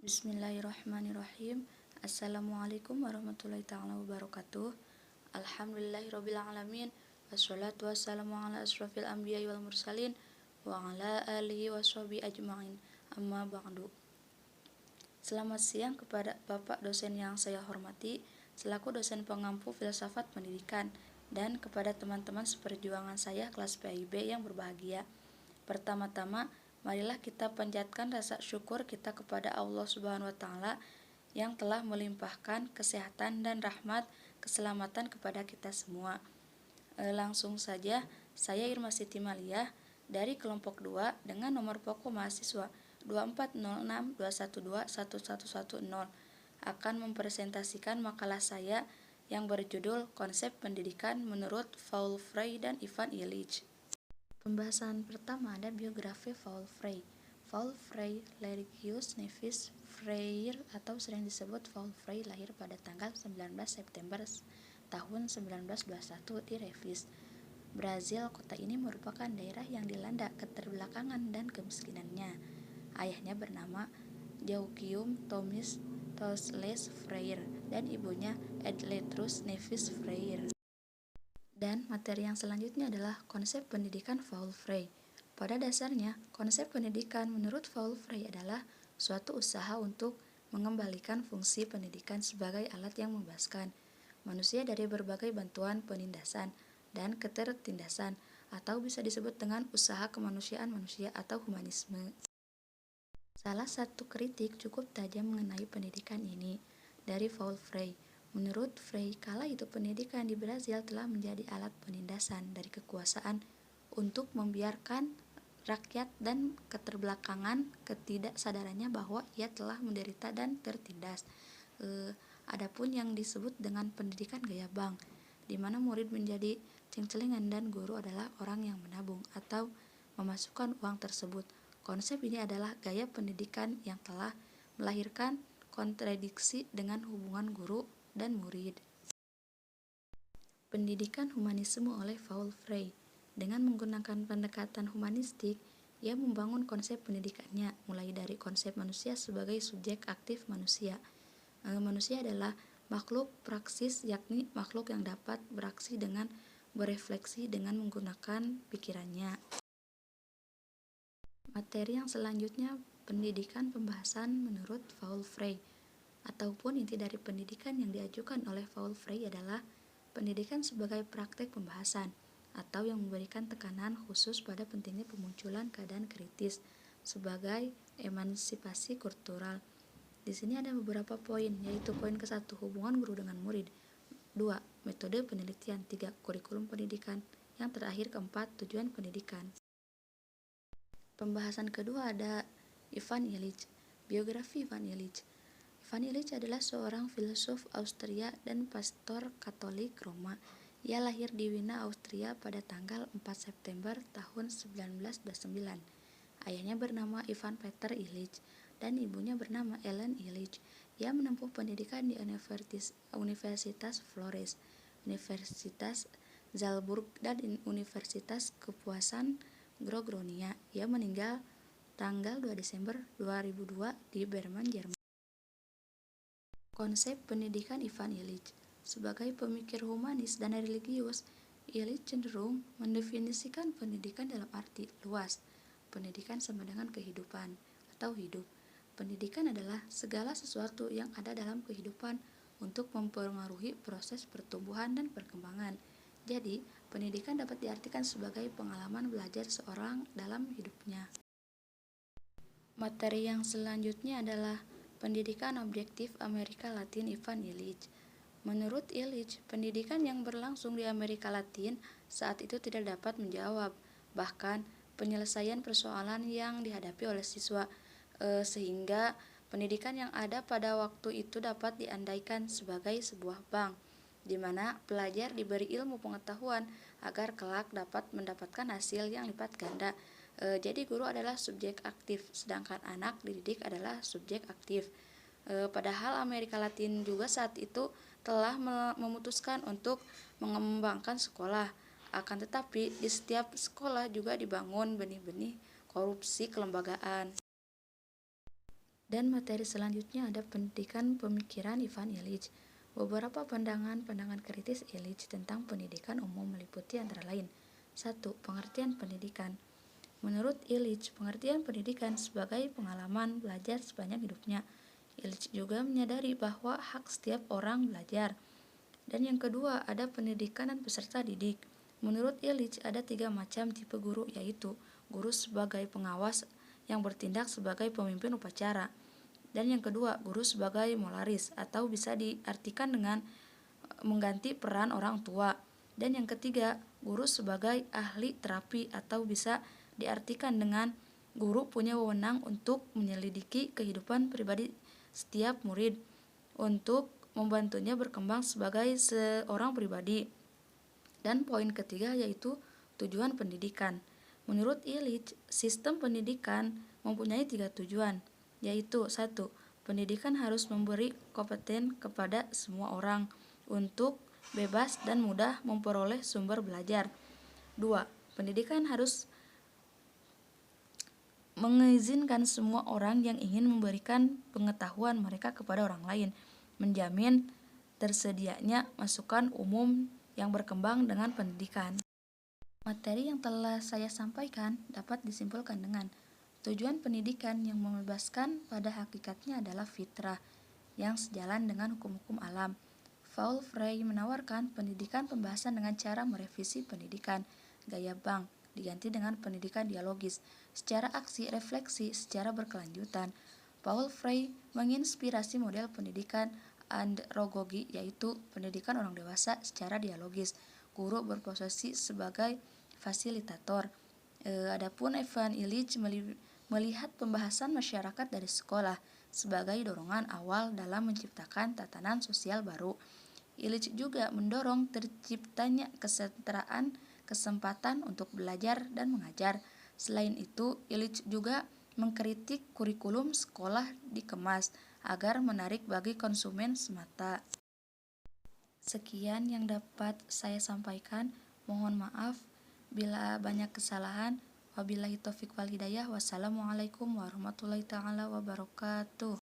Bismillahirrahmanirrahim. Assalamualaikum warahmatullahi ta'ala wabarakatuh. Alhamdulillahirrabbilalamin. Wassalatu wassalamu ala asrafil anbiya wal mursalin wa ala alihi washabihi ajma'in. Amma ba'du. Selamat siang kepada Bapak dosen yang saya hormati selaku dosen pengampu filsafat pendidikan, dan kepada teman-teman seperjuangan saya kelas PIB yang berbahagia. Pertama-tama, marilah kita panjatkan rasa syukur kita kepada Allah Subhanahu wa Ta'ala yang telah melimpahkan kesehatan dan rahmat keselamatan kepada kita semua. Langsung saja, saya Irma Siti Maliyah dari kelompok 2 dengan nomor pokok mahasiswa 2406212110 akan mempresentasikan makalah saya yang berjudul Konsep Pendidikan menurut Paul Frey dan Ivan Illich. Pembahasan pertama ada biografi Paul Frey. Paul Frey Lerigius Nevis Freire atau sering disebut Paul Frey lahir pada tanggal 19 September tahun 1921 di Nevis, Brazil. Kota ini merupakan daerah yang dilanda keterbelakangan dan kemiskinannya. Ayahnya bernama Joachim Thomas Tosles Freire dan ibunya Edletrus Nevis Freire. Dan materi yang selanjutnya adalah konsep pendidikan Paul Frey. Pada dasarnya, konsep pendidikan menurut Paul Frey adalah suatu usaha untuk mengembalikan fungsi pendidikan sebagai alat yang membebaskan manusia dari berbagai bantuan penindasan dan ketertindasan, atau bisa disebut dengan usaha kemanusiaan manusia atau humanisme. Salah satu kritik cukup tajam mengenai pendidikan ini dari Paul Frey. Menurut Frey, kala itu pendidikan di Brazil telah menjadi alat penindasan dari kekuasaan untuk membiarkan rakyat dan keterbelakangan ketidaksadarannya bahwa ia telah menderita dan tertindas. Adapun yang disebut dengan pendidikan gaya bank, di mana murid menjadi cengcelengan dan guru adalah orang yang menabung atau memasukkan uang tersebut. Konsep ini adalah gaya pendidikan yang telah melahirkan kontradiksi dengan hubungan guru dan murid. Pendidikan humanisme oleh Paul Frey. Dengan menggunakan pendekatan humanistik, ia membangun konsep pendidikannya mulai dari konsep manusia sebagai subjek aktif manusia. Manusia adalah makhluk praksis, yakni makhluk yang dapat beraksi dengan berefleksi dengan menggunakan pikirannya. Materi yang selanjutnya pendidikan pembahasan menurut Paul Frey, ataupun inti dari pendidikan yang diajukan oleh Paul Frey adalah pendidikan sebagai praktek pembahasan atau yang memberikan tekanan khusus pada pentingnya pemunculan keadaan kritis sebagai emansipasi kultural. Di sini ada beberapa poin, yaitu poin ke-1 hubungan guru dengan murid, 2 metode penelitian, 3 kurikulum pendidikan, yang terakhir ke-4 tujuan pendidikan. Pembahasan kedua ada Ivan Illich. Biografi Ivan Illich. Ivan Illich adalah seorang filsuf Austria dan pastor Katolik Roma. Ia lahir di Wina, Austria pada tanggal 4 September tahun 1929. Ayahnya bernama Ivan Peter Illich dan ibunya bernama Ellen Illich. Ia menempuh pendidikan di Universitas Flores, Universitas Salzburg, dan Universitas Kepuasan Groninga. Ia meninggal tanggal 2 Desember 2002 di Bremen, Jerman. Konsep pendidikan Ivan Illich. Sebagai pemikir humanis dan religius, Illich cenderung mendefinisikan pendidikan dalam arti luas. Pendidikan sama dengan kehidupan atau hidup. Pendidikan adalah segala sesuatu yang ada dalam kehidupan untuk mempengaruhi proses pertumbuhan dan perkembangan. Jadi, pendidikan dapat diartikan sebagai pengalaman belajar seorang dalam hidupnya. Materi yang selanjutnya adalah pendidikan objektif Amerika Latin Ivan Illich. Menurut Illich, pendidikan yang berlangsung di Amerika Latin saat itu tidak dapat menjawab bahkan penyelesaian persoalan yang dihadapi oleh siswa, sehingga pendidikan yang ada pada waktu itu dapat diandaikan sebagai sebuah bank, di mana pelajar diberi ilmu pengetahuan agar kelak dapat mendapatkan hasil yang lipat ganda. Jadi guru adalah subjek aktif, sedangkan anak dididik adalah subjek aktif. Padahal Amerika Latin juga saat itu telah memutuskan untuk mengembangkan sekolah. Akan tetapi di setiap sekolah juga dibangun benih-benih korupsi kelembagaan. Dan materi selanjutnya ada pendidikan pemikiran Ivan Illich. Beberapa pandangan kritis Illich tentang pendidikan umum meliputi antara lain: 1. Pengertian pendidikan. Menurut Illich, pengertian pendidikan sebagai pengalaman belajar sepanjang hidupnya. Illich juga menyadari bahwa hak setiap orang belajar. Dan yang kedua, ada pendidikan dan peserta didik. Menurut Illich, ada 3 macam tipe guru, yaitu guru sebagai pengawas yang bertindak sebagai pemimpin upacara. Dan yang kedua, guru sebagai molaris atau bisa diartikan dengan mengganti peran orang tua. Dan yang ketiga, guru sebagai ahli terapi atau bisa diartikan dengan guru punya wewenang untuk menyelidiki kehidupan pribadi setiap murid untuk membantunya berkembang sebagai seorang pribadi. Dan poin ketiga yaitu tujuan pendidikan. Menurut Illich, sistem pendidikan mempunyai 3 tujuan, yaitu 1. Pendidikan harus memberi kompeten kepada semua orang untuk bebas dan mudah memperoleh sumber belajar. 2. Pendidikan harus mengizinkan semua orang yang ingin memberikan pengetahuan mereka kepada orang lain, menjamin tersedianya masukan umum yang berkembang dengan pendidikan. Materi yang telah saya sampaikan dapat disimpulkan dengan tujuan pendidikan yang membebaskan pada hakikatnya adalah fitrah yang sejalan dengan hukum-hukum alam. Paul Frey menawarkan pendidikan pembahasan dengan cara merevisi pendidikan gaya Bank diganti dengan pendidikan dialogis secara aksi refleksi secara berkelanjutan. Paul Frey menginspirasi model pendidikan andragogi, yaitu pendidikan orang dewasa secara dialogis. Guru berposisi sebagai fasilitator. Adapun Ivan Illich melihat pembahasan masyarakat dari sekolah sebagai dorongan awal dalam menciptakan tatanan sosial baru. Illich juga mendorong terciptanya kesetaraan kesempatan untuk belajar dan mengajar. Selain itu, Illich juga mengkritik kurikulum sekolah dikemas agar menarik bagi konsumen semata. Sekian yang dapat saya sampaikan. Mohon maaf bila banyak kesalahan. Wabillahi taufiq wal hidayah. Wassalamualaikum warahmatullahi taala wabarakatuh.